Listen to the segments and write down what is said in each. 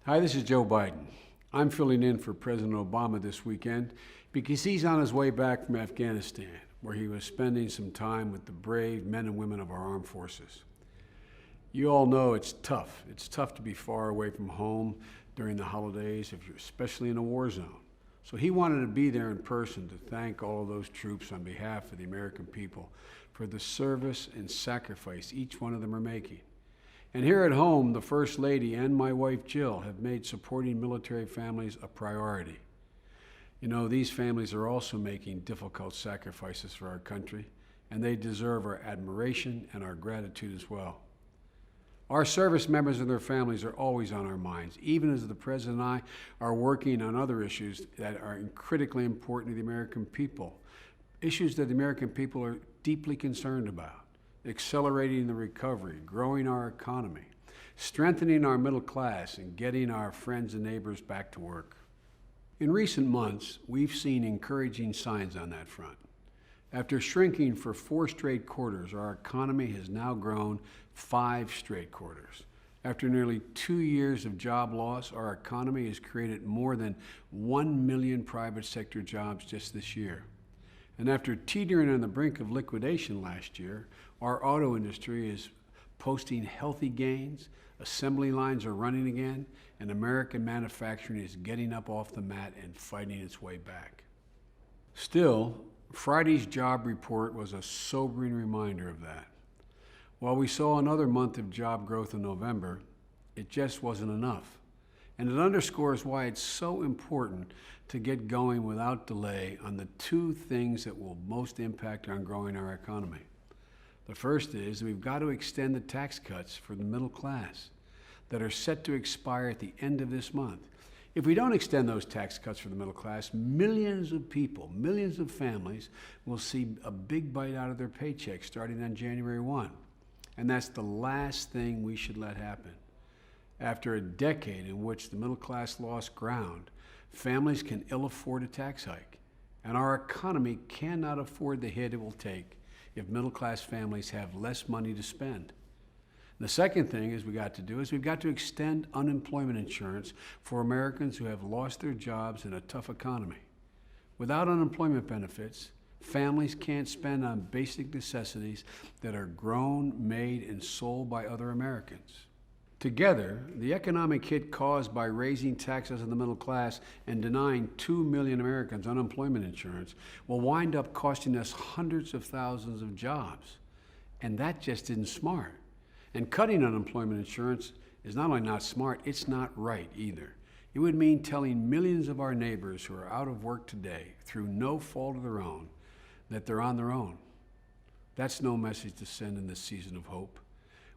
Hi, this is Joe Biden. I'm filling in for President Obama this weekend because he's on his way back from Afghanistan, where he was spending some time with the brave men and women of our armed forces. You all know it's tough. It's tough to be far away from home during the holidays, especially in a war zone. So he wanted to be there in person to thank all of those troops on behalf of the American people for the service and sacrifice each one of them are making. And here at home, the First Lady and my wife Jill have made supporting military families a priority. You know, these families are also making difficult sacrifices for our country, and they deserve our admiration and our gratitude as well. Our service members and their families are always on our minds, even as the President and I are working on other issues that are critically important to the American people, issues that the American people are deeply concerned about. Accelerating the recovery, growing our economy, strengthening our middle class, and getting our friends and neighbors back to work. In recent months, we've seen encouraging signs on that front. After shrinking for 4 straight quarters, our economy has now grown 5 straight quarters. After nearly 2 years of job loss, our economy has created more than 1 million private sector jobs just this year. And after teetering on the brink of liquidation last year, our auto industry is posting healthy gains, assembly lines are running again, and American manufacturing is getting up off the mat and fighting its way back. Still, Friday's job report was a sobering reminder of that. While we saw another month of job growth in November, it just wasn't enough. And it underscores why it's so important to get going without delay on the 2 things that will most impact on growing our economy. The first is we've got to extend the tax cuts for the middle class that are set to expire at the end of this month. If we don't extend those tax cuts for the middle class, millions of people, millions of families will see a big bite out of their paycheck starting on January 1. And that's the last thing we should let happen. After a decade in which the middle class lost ground, families can ill afford a tax hike, and our economy cannot afford the hit it will take if middle class families have less money to spend. The second thing we've got to extend unemployment insurance for Americans who have lost their jobs in a tough economy. Without unemployment benefits, families can't spend on basic necessities that are grown, made, and sold by other Americans. Together, the economic hit caused by raising taxes on the middle class and denying 2 million Americans unemployment insurance will wind up costing us hundreds of thousands of jobs. And that just isn't smart. And cutting unemployment insurance is not only not smart, it's not right either. It would mean telling millions of our neighbors who are out of work today, through no fault of their own, that they're on their own. That's no message to send in this season of hope.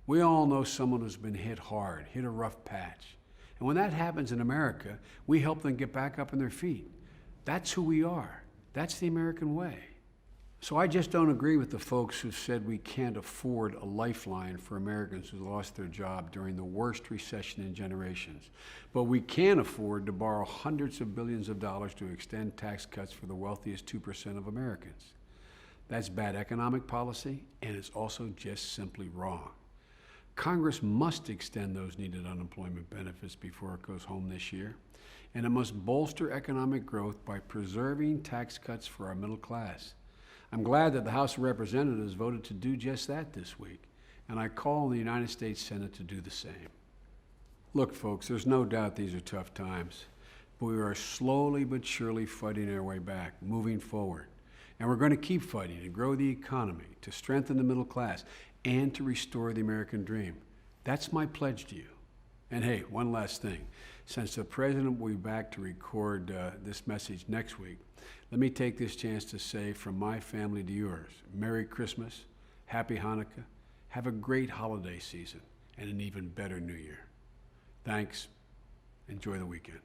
We all know someone who's been hit hard, hit a rough patch. And when that happens in America, we help them get back up on their feet. That's who we are. That's the American way. So I just don't agree with the folks who said we can't afford a lifeline for Americans who lost their job during the worst recession in generations. But we can afford to borrow hundreds of billions of dollars to extend tax cuts for the wealthiest 2% of Americans. That's bad economic policy, and it's also just simply wrong. Congress must extend those needed unemployment benefits before it goes home this year, and it must bolster economic growth by preserving tax cuts for our middle class. I'm glad that the House of Representatives voted to do just that this week, and I call on the United States Senate to do the same. Look, folks, there's no doubt these are tough times, but we are slowly but surely fighting our way back, moving forward. And we're going to keep fighting to grow the economy, to strengthen the middle class, and to restore the American dream. That's my pledge to you. And hey, one last thing. Since the President will be back to record this message next week, let me take this chance to say from my family to yours, Merry Christmas, Happy Hanukkah, have a great holiday season, and an even better New Year. Thanks. Enjoy the weekend.